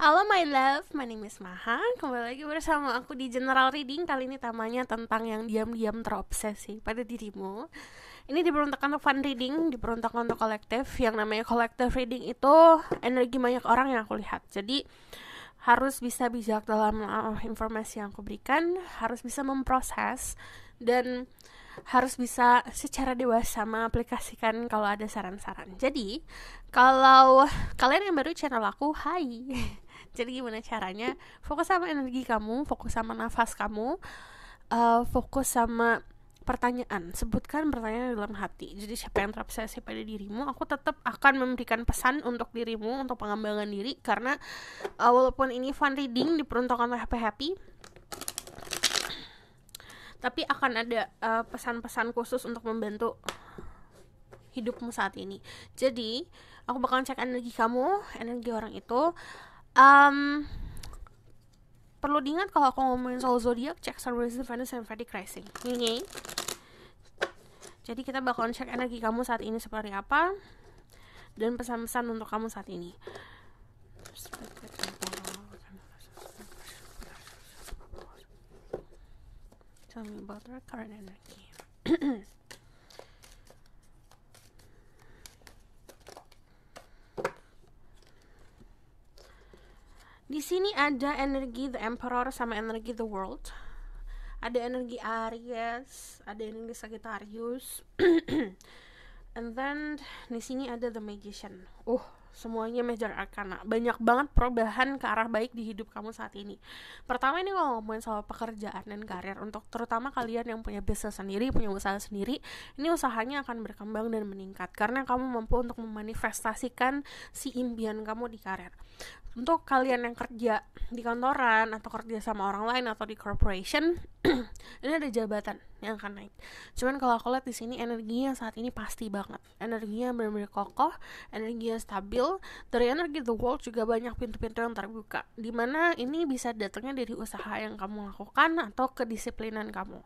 Halo my love, my name is Maha. Kembali lagi bersama aku di General Reading. Kali ini temanya tentang yang diam-diam terobsesi pada dirimu. Ini diperuntukkan untuk fun reading, diperuntukkan untuk kolektif. Yang namanya collective reading itu energi banyak orang yang aku lihat. Jadi harus bisa bijak dalam informasi yang aku berikan, harus bisa memproses, dan harus bisa secara dewasa mengaplikasikan kalau ada saran-saran. Jadi, kalau kalian yang baru channel aku, hai. Jadi gimana caranya? Fokus sama energi kamu, fokus sama nafas kamu, fokus sama pertanyaan. Sebutkan pertanyaan dalam hati. Jadi siapa yang terobsesi pada dirimu, aku tetap akan memberikan pesan untuk dirimu, untuk pengembangan diri. Karena walaupun ini fun reading, diperuntukkan untuk happy-happy, tapi akan ada pesan-pesan khusus untuk membantu hidupmu saat ini. Jadi aku bakalan cek energi kamu, energi orang itu. Perlu diingat kalau aku ngomongin soal zodiak, cek Sun, Rising, Venus, and Vedic Rising. Ini. Jadi kita bakalan cek energi kamu saat ini seperti apa, dan pesan-pesan untuk kamu saat ini. Tell me about the current energy. Di sini ada energi The Emperor sama energi The World. Ada energi Aries, ada energi Sagittarius. And then di sini ada The Magician. Semuanya major arcana. Banyak banget perubahan ke arah baik di hidup kamu saat ini. Pertama ini kalau ngomongin soal pekerjaan dan karir, untuk terutama kalian yang punya bisnis sendiri, punya usaha sendiri, ini usahanya akan berkembang dan meningkat karena kamu mampu untuk memanifestasikan si impian kamu di karir. Untuk kalian yang kerja di kantoran atau kerja sama orang lain atau di corporation, ini ada jabatan yang akan naik. Cuman kalau aku lihat di sini energinya saat ini pasti banget. Energinya benar-benar kokoh, energinya stabil. Dari energi The World juga banyak pintu-pintu yang terbuka. Dimana ini bisa datangnya dari usaha yang kamu lakukan atau kedisiplinan kamu.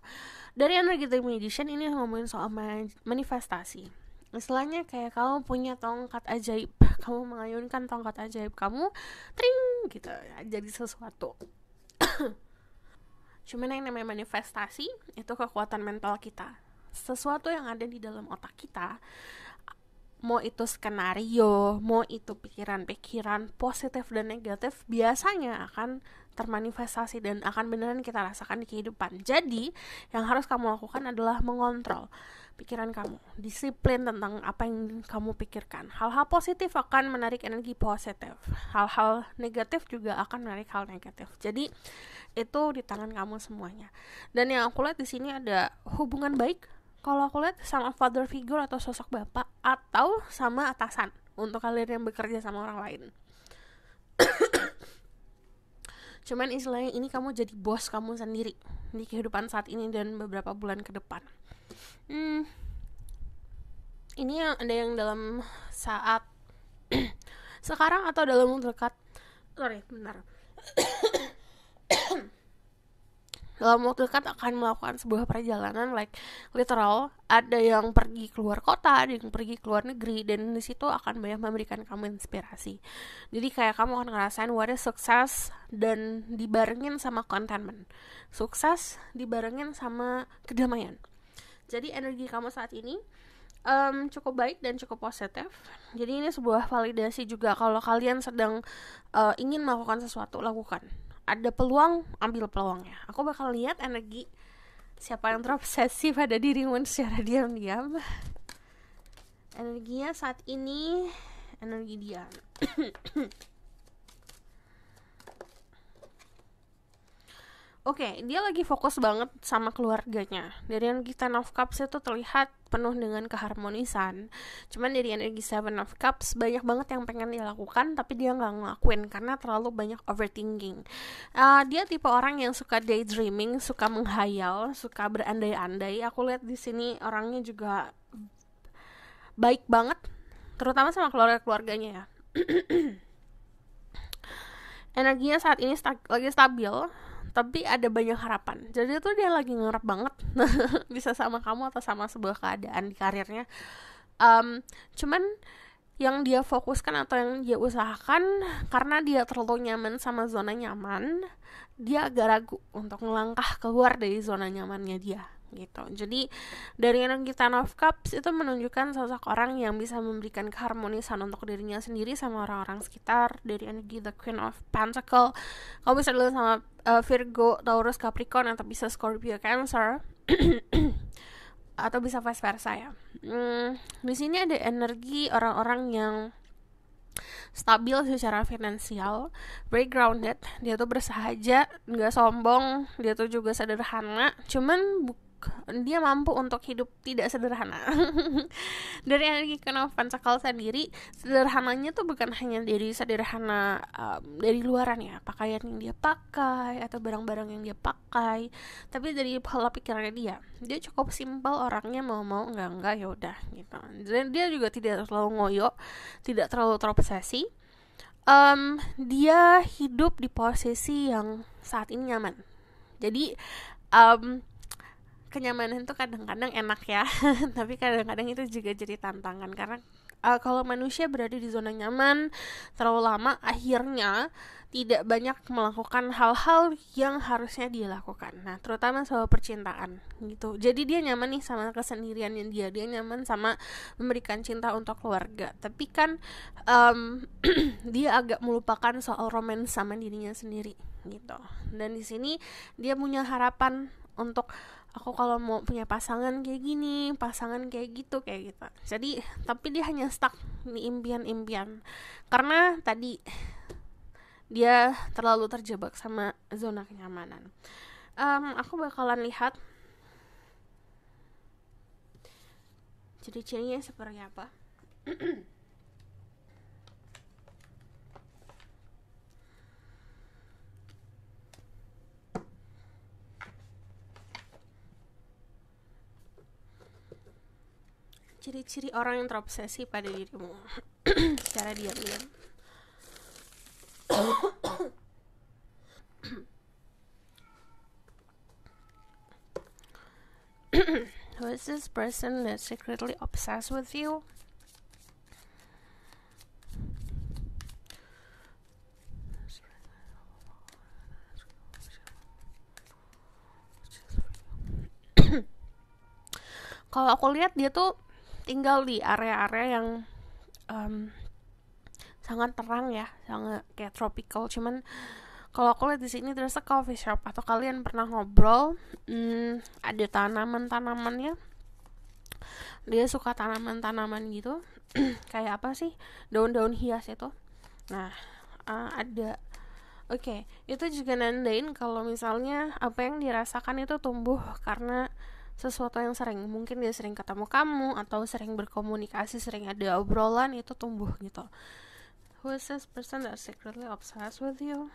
Dari energi The Magician ini ngomongin soal manifestasi. Istilahnya kayak kamu punya tongkat ajaib, kamu mengayunkan tongkat ajaib kamu, tring gitu ya, jadi sesuatu. Cuman yang namanya manifestasi itu kekuatan mental kita, sesuatu yang ada di dalam otak kita. Mau itu skenario, mau itu pikiran-pikiran positif dan negatif, biasanya akan termanifestasi dan akan beneran kita rasakan di kehidupan. Jadi yang harus kamu lakukan adalah mengontrol pikiran kamu, disiplin tentang apa yang kamu pikirkan. Hal-hal positif akan menarik energi positif, hal-hal negatif juga akan menarik hal negatif. Jadi itu di tangan kamu semuanya. Dan yang aku lihat di sini ada hubungan baik. Kalau aku lihat sama father figure atau sosok bapak, atau sama atasan untuk kalian yang bekerja sama orang lain. Cuman istilahnya ini kamu jadi bos kamu sendiri di kehidupan saat ini dan beberapa bulan ke depan. Ini ada yang dalam saat sekarang atau dalam waktu dekat. Dalam waktu dekat akan melakukan sebuah perjalanan, like literal. Ada yang pergi keluar kota, ada yang pergi keluar negeri, dan di situ akan banyak memberikan kamu inspirasi. Jadi kayak kamu akan ngerasain what is sukses dan dibarengin sama contentment. Sukses dibarengin sama kedamaian. Jadi energi kamu saat ini cukup baik dan cukup positif. Jadi ini sebuah validasi juga kalau kalian sedang ingin melakukan sesuatu, lakukan. Ada peluang, ambil peluangnya. Aku bakal lihat energi siapa yang terobsesi pada dirimu secara diam-diam. Energinya saat ini energi diam. Oke, dia lagi fokus banget sama keluarganya. Dari energi Ten of Cups itu terlihat penuh dengan keharmonisan. Cuman dari energi Seven of Cups banyak banget yang pengen dia lakukan, tapi dia nggak ngelakuin karena terlalu banyak overthinking. Dia tipe orang yang suka daydreaming, suka menghayal, suka berandai-andai. Aku lihat di sini orangnya juga baik banget, terutama sama keluarganya ya. Energinya saat ini lagi stabil, tapi ada banyak harapan. Jadi tuh dia lagi ngarep banget bisa sama kamu atau sama sebuah keadaan di karirnya. Cuman yang dia fokuskan atau yang dia usahakan, karena dia terlalu nyaman sama zona nyaman, dia agak ragu untuk melangkah keluar dari zona nyamannya dia gitu. Jadi dari energi Ten of Cups itu menunjukkan sosok orang yang bisa memberikan keharmonisan untuk dirinya sendiri sama orang-orang sekitar. Dari energi The Queen of Pentacle, kamu bisa dulu sama Virgo, Taurus, Capricorn, atau bisa Scorpio, Cancer atau bisa vice versa ya. Di sini ada energi orang-orang yang stabil secara finansial, very grounded. Dia tuh bersahaja, nggak sombong, dia tuh juga sederhana. Cuman dia mampu untuk hidup tidak sederhana. Dari energi Queen of Pentacle sendiri, sederhananya tuh bukan hanya dari sederhana dari luaran ya, pakaian yang dia pakai atau barang-barang yang dia pakai, tapi dari pola pikirnya dia cukup simpel orangnya, mau enggak ya udah gitu. Dan dia juga tidak terlalu ngoyo, tidak terlalu terobsesi. Dia hidup di posisi yang saat ini nyaman. Jadi kenyamanan itu kadang-kadang enak ya, tapi kadang-kadang itu juga jadi tantangan, karena kalau manusia berada di zona nyaman terlalu lama, akhirnya tidak banyak melakukan hal-hal yang harusnya dia lakukan. Nah, terutama soal percintaan gitu. Jadi dia nyaman nih sama kesendiriannya dia nyaman sama memberikan cinta untuk keluarga. Tapi kan dia agak melupakan soal romance sama dirinya sendiri gitu. Dan di sini dia punya harapan untuk, aku kalau mau punya pasangan kayak gini, pasangan kayak gitu. Jadi tapi dia hanya stuck di impian-impian, karena tadi dia terlalu terjebak sama zona kenyamanan. Aku bakalan lihat ciri-cirinya seperti apa. Ciri-ciri orang yang terobsesi pada dirimu secara diam-diam. Who is this person that's secretly obsessed with you? Kalau aku lihat dia tuh tinggal di area-area yang sangat terang ya, sangat kayak tropical. Cuman kalau aku lihat di sini there's a coffee shop, atau kalian pernah ngobrol, ada tanaman-tanamannya. Dia suka tanaman-tanaman gitu. Kayak apa sih, daun-daun hias itu. Nah, ada. Oke, itu juga nandain kalau misalnya apa yang dirasakan itu tumbuh karena sesuatu yang sering, mungkin dia sering ketemu kamu atau sering berkomunikasi, sering ada obrolan, itu tumbuh gitu. Who is this person that secretly obsessed with you?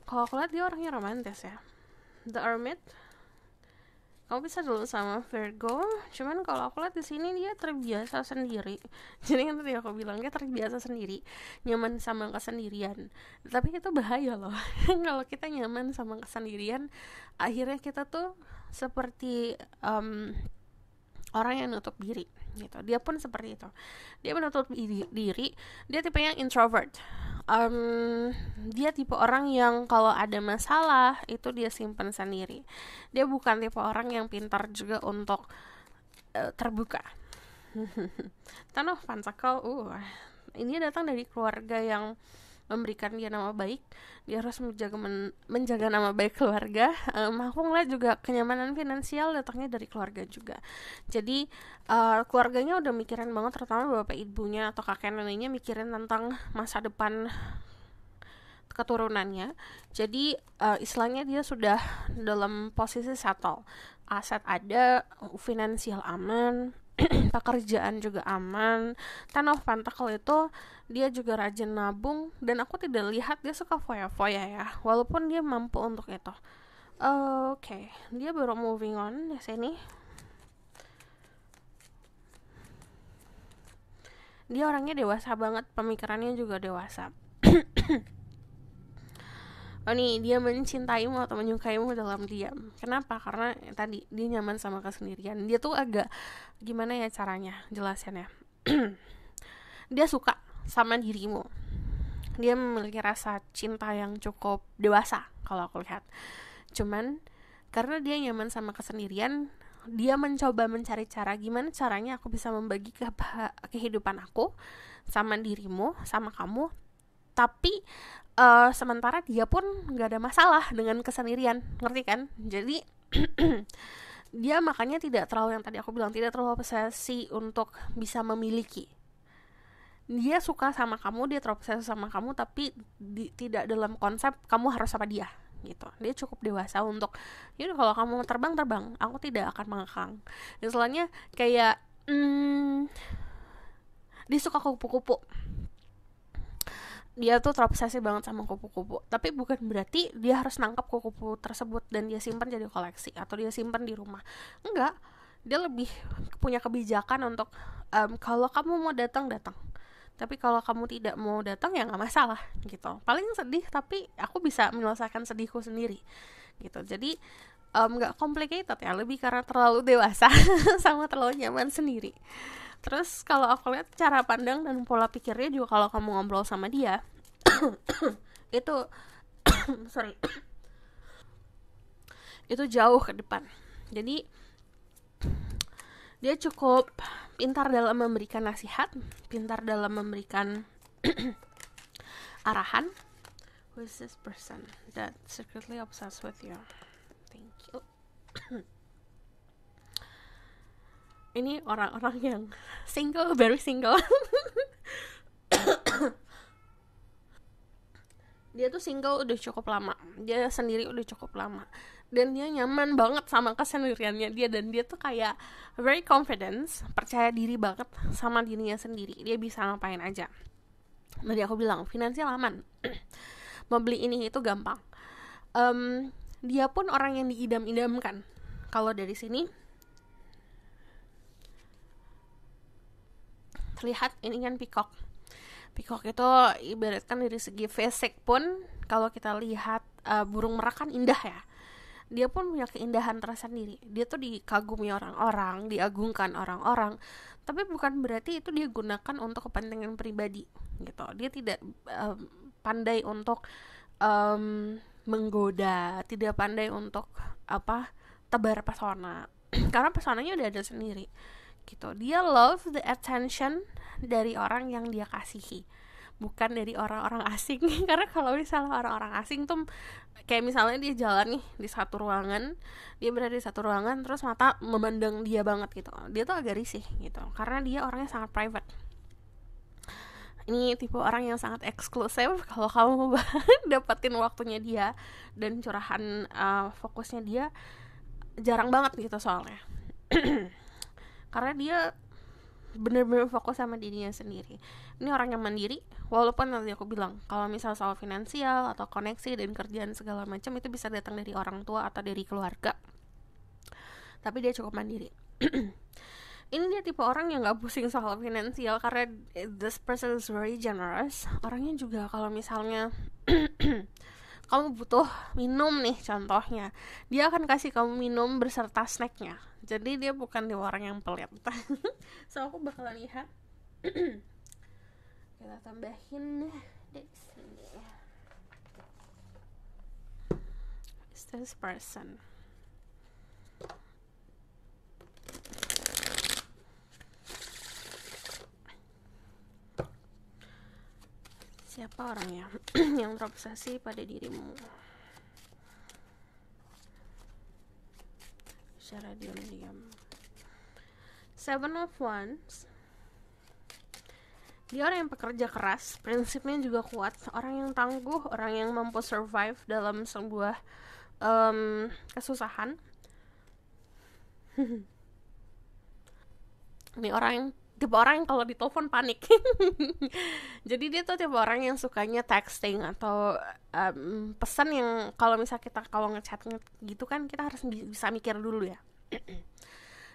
Kalau aku lihat dia orangnya romantis ya. The Hermit, kamu bisa dulu sama Virgo. Cuman kalau aku lihat di sini dia terbiasa sendiri. Jadi kan tadi aku bilang dia terbiasa sendiri, nyaman sama kesendirian. Tapi itu bahaya loh. Kalau kita nyaman sama kesendirian, akhirnya kita tuh seperti orang yang nutup diri gitu. Dia pun seperti itu. Dia menutup diri. Dia tipe yang introvert. Dia tipe orang yang kalau ada masalah itu dia simpan sendiri. Dia bukan tipe orang yang pintar juga untuk terbuka. Ten of Pentacle, ini datang dari keluarga yang memberikan dia nama baik. Dia harus menjaga nama baik keluarga. Aku ngeliat juga kenyamanan finansial datangnya dari keluarga juga. Jadi keluarganya udah mikirin banget, terutama bapak ibunya atau kakek neneknya mikirin tentang masa depan keturunannya. Jadi istilahnya dia sudah dalam posisi settle, aset ada, finansial aman, pekerjaan juga aman. Ten of Pentacle itu dia juga rajin nabung, dan aku tidak lihat dia suka foya-foya ya, walaupun dia mampu untuk itu. Oke, dia baru moving on di sini. Dia orangnya dewasa banget, pemikirannya juga dewasa. oh nih dia mencintaimu atau menyukaimu dalam diam. Kenapa? Karena tadi dia nyaman sama kesendirian. Dia tuh agak gimana ya caranya jelasannya. Dia suka sama dirimu. Dia memiliki rasa cinta yang cukup dewasa kalau aku lihat. Cuman karena dia nyaman sama kesendirian, dia mencoba mencari cara gimana caranya aku bisa membagi kehidupan aku sama dirimu, sama kamu. Tapi sementara dia pun gak ada masalah dengan kesendirian, ngerti kan? Jadi dia makanya tidak terlalu, yang tadi aku bilang, tidak terlalu obsesi untuk bisa memiliki. Dia suka sama kamu, dia terobsesi sama kamu, tapi tidak dalam konsep kamu harus sama dia gitu. Dia cukup dewasa untuk yaudah kalau kamu terbang, aku tidak akan mengekang. Misalnya kayak dia suka kupu-kupu, dia tuh terobsesi banget sama kupu-kupu, tapi bukan berarti dia harus nangkap kupu-kupu tersebut dan dia simpan jadi koleksi atau dia simpan di rumah. Enggak, dia lebih punya kebijakan untuk kalau kamu mau datang, tapi kalau kamu tidak mau datang ya nggak masalah gitu. Paling sedih tapi aku bisa menyelesaikan sedihku sendiri gitu. Jadi nggak complicated ya, lebih karena terlalu dewasa sama terlalu nyaman sendiri. Terus kalau aku lihat cara pandang dan pola pikirnya juga, kalau kamu ngobrol sama dia itu itu jauh ke depan. Jadi dia cukup pintar dalam memberikan nasihat, pintar dalam memberikan arahan. Who is this person that secretly obsessed with you? Thank you. Ini orang-orang yang single, very single. Dia tuh single udah cukup lama, dia sendiri udah cukup lama, dan dia nyaman banget sama kesendiriannya dia, dan dia tuh kayak very confidence, percaya diri banget sama dirinya sendiri. Dia bisa ngapain aja. Tadi aku bilang finansial aman. Mau beli ini itu gampang. Dia pun orang yang diidam-idamkan. Kalau dari sini terlihat ini kan peacock itu ibaratkan dari segi fisik pun, kalau kita lihat burung merak kan indah ya. Dia pun punya keindahan tersendiri. Dia tuh dikagumi orang-orang, diagungkan orang-orang, tapi bukan berarti itu dia gunakan untuk kepentingan pribadi gitu. Dia tidak pandai untuk menggoda, tidak pandai untuk tebar pesona karena pesonanya udah ada sendiri gitu. Dia love the attention dari orang yang dia kasihi, bukan dari orang-orang asing. Karena kalau misalnya orang-orang asing tuh kayak misalnya dia jalan nih di satu ruangan, dia berada di satu ruangan terus mata memandang dia banget gitu, dia tuh agak risih gitu, karena dia orangnya sangat private. Ini tipe orang yang sangat eksklusif. Kalau kamu mau dapetin waktunya dia dan curahan fokusnya dia, jarang banget gitu soalnya. Karena dia bener-bener fokus sama dirinya sendiri. Ini orang yang mandiri, walaupun nanti aku bilang kalau misal soal finansial atau koneksi dan kerjaan segala macam itu bisa datang dari orang tua atau dari keluarga, tapi dia cukup mandiri. Ini dia tipe orang yang gak pusing soal finansial, karena this person is very generous. Orangnya juga kalau misalnya kamu butuh minum nih contohnya, dia akan kasih kamu minum berserta snacknya. Jadi dia bukan orang yang pelit. So aku bakalan lihat. Kita tambahin di sini. Is this person? Siapa orangnya yang terobsesi pada dirimu secara diam-diam? Seven of Wands. Dia orang yang pekerja keras, prinsipnya juga kuat, orang yang tangguh, orang yang mampu survive dalam sebuah kesusahan. Ini tipe orang yang kalau ditelepon panik. Jadi dia tuh tipe orang yang sukanya texting atau pesan yang kalau misal kita kalau ngechat gitu kan kita harus bisa mikir dulu ya.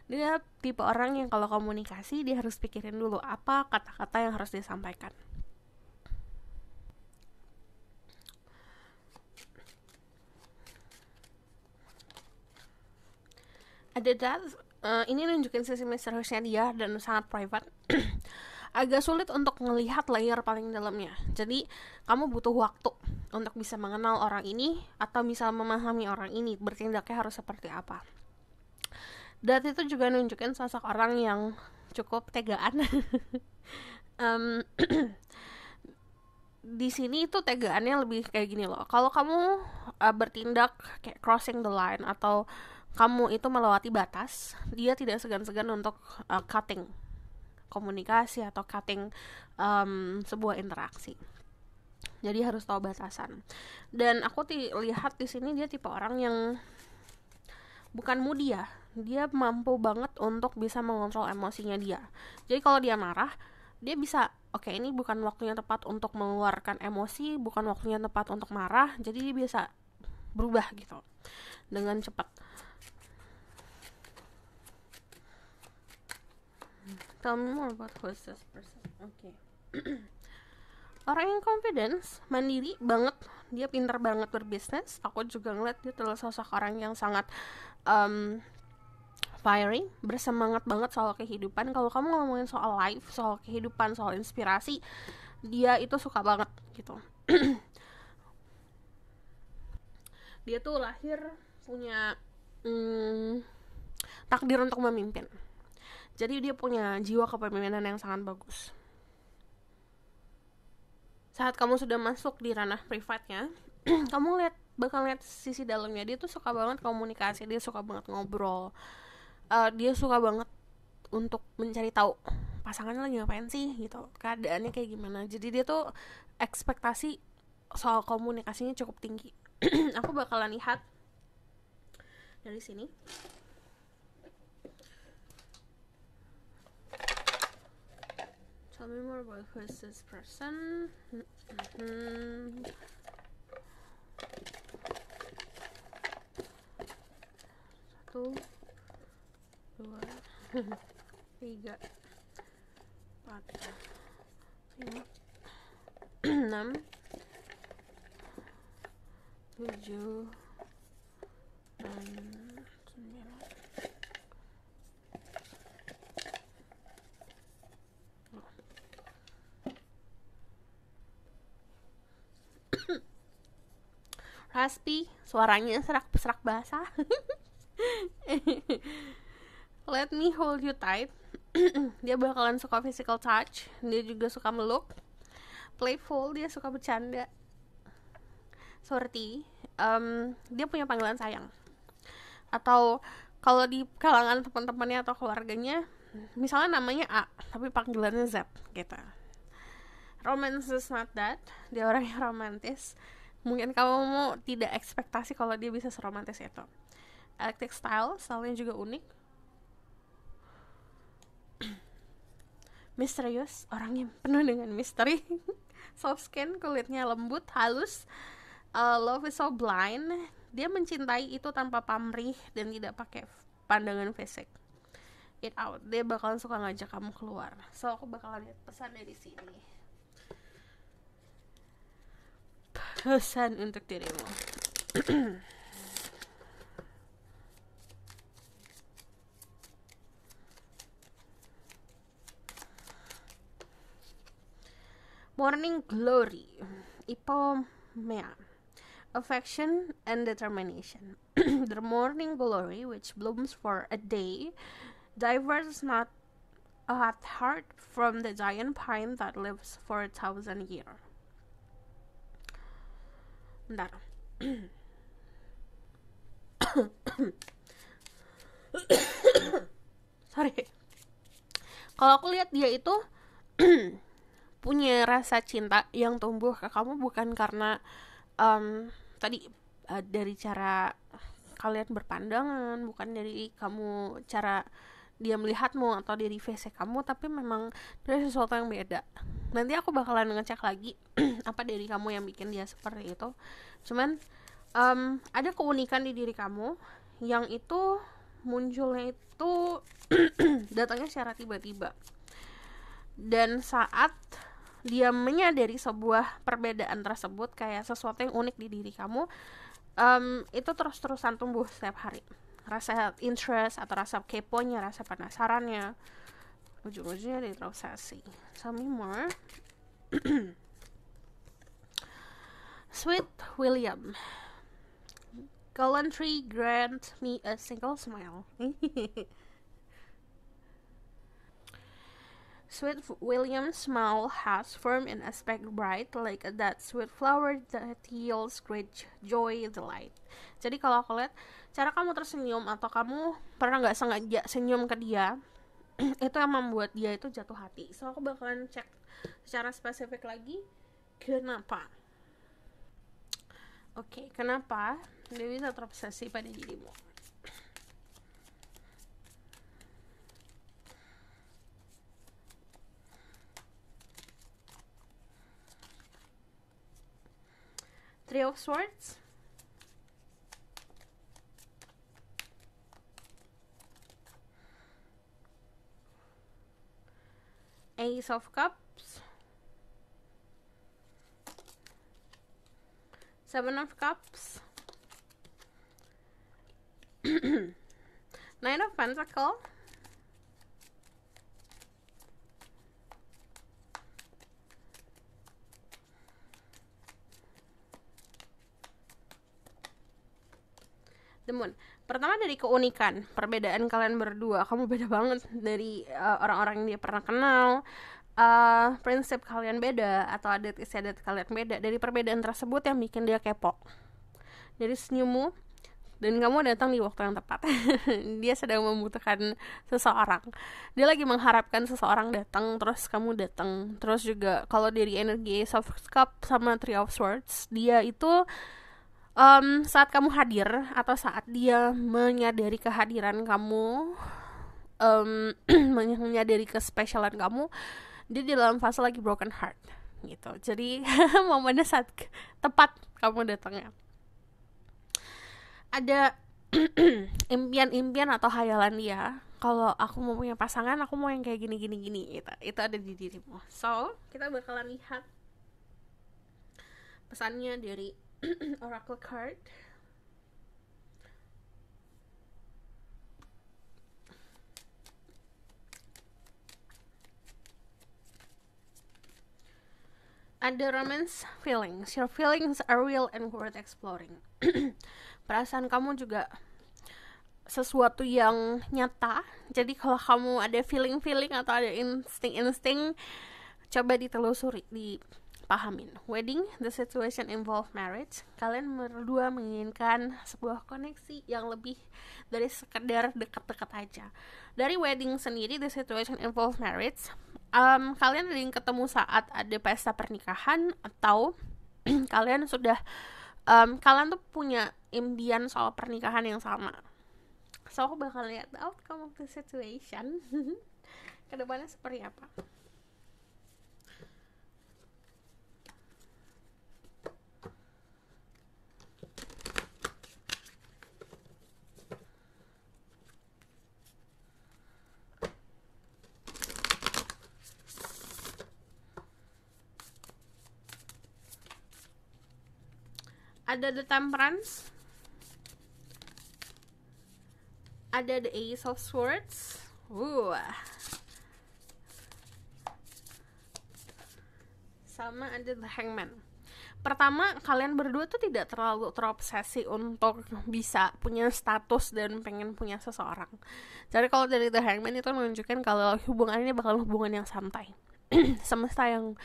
Dia tipe orang yang kalau komunikasi dia harus pikirin dulu apa kata-kata yang harus disampaikan. ada that, ini nunjukin sisi misteriusnya dia dan sangat private. Agak sulit untuk melihat layer paling dalamnya. Jadi kamu butuh waktu untuk bisa mengenal orang ini atau bisa memahami orang ini, bertindaknya harus seperti apa. Dan itu juga nunjukin sosok orang yang cukup tegaan. Di sini itu tegaannya lebih kayak gini loh. Kalau kamu bertindak kayak crossing the line atau kamu itu melewati batas, dia tidak segan-segan untuk cutting komunikasi atau cutting sebuah interaksi. Jadi harus tahu batasan. Dan aku lihat di sini dia tipe orang yang bukan moody ya. Dia mampu banget untuk bisa mengontrol emosinya dia. Jadi kalau dia marah, dia bisa, oke, ini bukan waktunya tepat untuk mengeluarkan emosi, bukan waktunya tepat untuk marah. Jadi dia bisa berubah gitu dengan cepat. Tell me more about who is this person. Okay. Orang yang confidence, mandiri banget, dia pintar banget berbisnis. Aku juga ngeliat dia adalah sosok orang yang sangat fiery, bersemangat banget soal kehidupan. Kalau kamu ngomongin soal life, soal kehidupan, soal inspirasi, dia itu suka banget gitu. Dia tuh lahir punya takdir untuk memimpin. Jadi dia punya jiwa kepemimpinan yang sangat bagus. Saat kamu sudah masuk di ranah privatnya, kamu bakal lihat sisi dalamnya. Dia tuh suka banget komunikasi, dia suka banget ngobrol, dia suka banget untuk mencari tahu pasangannya lagi ngapain sih gitu, keadaannya kayak gimana. Jadi dia tuh ekspektasi soal komunikasinya cukup tinggi. Aku bakalan lihat dari sini. Tell me more about who is this person. Satu, dua, tiga, empat, lima, enam, tujuh, dan sembilan. Raspy, suaranya serak basah. Let me hold you tight. Dia bakalan suka physical touch. Dia juga suka meluk. Playful, dia suka bercanda. Sorry, dia punya panggilan sayang. Atau kalau di kalangan teman-temannya atau keluarganya, misalnya namanya A, tapi panggilannya Z gitu. Romance is not that. Dia orang yang romantis. Mungkin kamu tidak ekspektasi kalau dia bisa seromantis itu. Electric style, stylenya juga unik. Misterius, orangnya penuh dengan misteri. Soft skin, kulitnya lembut, halus. Love is so blind. Dia mencintai itu tanpa pamrih dan tidak pakai pandangan fisik. It out, dia bakalan suka ngajak kamu keluar. So aku bakalan lihat pesan dari sini. Pesan untuk dirimu. Morning glory, ipomea, affection and determination. The morning glory, which blooms for a day, diverges not a hot heart from the giant pine that lives for 1,000 years. Bentar. Sorry. Kalau aku lihat dia itu punya rasa cinta yang tumbuh ke kamu bukan karena tadi dari cara kalian berpandangan, bukan dari kamu cara dia melihatmu atau dari fisik kamu, tapi memang dari sesuatu yang beda. Nanti aku bakalan ngecek lagi apa dari kamu yang bikin dia seperti itu. Cuman ada keunikan di diri kamu yang itu munculnya itu datangnya secara tiba-tiba. Dan saat dia menyadari sebuah perbedaan tersebut kayak sesuatu yang unik di diri kamu, itu terus-terusan tumbuh setiap hari. rasa interest atau rasa keponya, rasa penasarannya, ujung-ujungnya jadi terobsesi. Tell me more. Sweet William, gallantry grant me a single smile. Sweet William's smile has form and aspect bright, like that sweet flower that yields great joy, delight. Jadi kalau aku lihat cara kamu tersenyum atau kamu pernah nggak sengaja senyum ke dia, itu yang membuat dia itu jatuh hati. So aku bakalan cek secara spesifik lagi kenapa. Oke, kenapa dia bisa terobsesi pada dirimu? Three of Swords, Ace of Cups, Seven of Cups, Nine of Pentacles, The Moon. Pertama dari keunikan, perbedaan kalian berdua. Kamu beda banget dari orang-orang yang dia pernah kenal. Prinsip kalian beda atau adat istiadat kalian beda. Dari perbedaan tersebut yang bikin dia kepo. Dari senyummu, dan kamu datang di waktu yang tepat. Dia sedang membutuhkan seseorang. Dia lagi mengharapkan seseorang datang, terus kamu datang. Terus juga kalau dari energi Ace of Cups sama Three of Swords, dia itu saat kamu hadir atau saat dia menyadari kehadiran kamu, menyadari kespesialan kamu, dia di dalam fase lagi broken heart gitu. Jadi momennya saat tepat kamu datangnya. Ada impian-impian atau hayalan dia, kalau aku mau punya pasangan, aku mau yang kayak gini gitu. Itu ada di dirimu. So kita bakalan lihat pesannya dari Oracle card. Ada romance feelings. Your feelings are real and worth exploring. Perasaan kamu juga sesuatu yang nyata. Jadi kalau kamu ada feeling atau ada insting, coba ditelusuri, pahamin. Wedding, the situation involve marriage. Kalian berdua menginginkan sebuah koneksi yang lebih dari sekedar dekat-dekat aja. Dari wedding sendiri, the situation involve marriage. Kalian sering ketemu saat ada pesta pernikahan, atau kalian sudah kalian tuh punya impian soal pernikahan yang sama. So aku bakal lihat the outcome of the situation. Kedepannya seperti apa. Ada the Temperance, ada the Ace of Swords, sama ada the Hangman. Pertama, kalian berdua tuh tidak terlalu terobsesi untuk bisa punya status dan pengen punya seseorang. Jadi kalau dari the Hangman itu menunjukkan kalau hubungan ini bakal hubungan yang santai. Semesta yang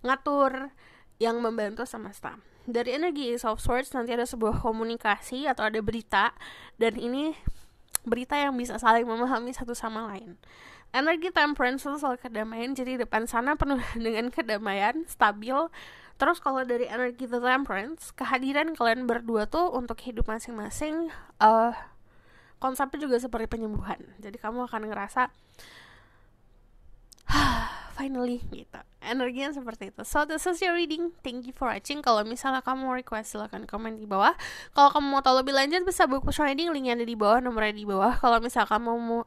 ngatur, yang membantu semesta. Dari energi Ace of Swords nanti ada sebuah komunikasi atau ada berita, dan ini berita yang bisa saling memahami satu sama lain. Energi Temperance itu soal kedamaian, jadi depan sana penuh dengan kedamaian, stabil. Terus kalau dari energi The Temperance, kehadiran kalian berdua tuh untuk hidup masing-masing, konsepnya juga seperti penyembuhan. Jadi kamu akan ngerasa finally gitu. Energinya seperti itu. So this is your reading. Thank you for watching. Kalau misalnya kamu mau request, silahkan komen di bawah. Kalau kamu mau tahu lebih lanjut, bisa buku reading, linknya ada di bawah, nomornya di bawah. Kalau misalnya kamu mau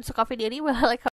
suka video ini, boleh like,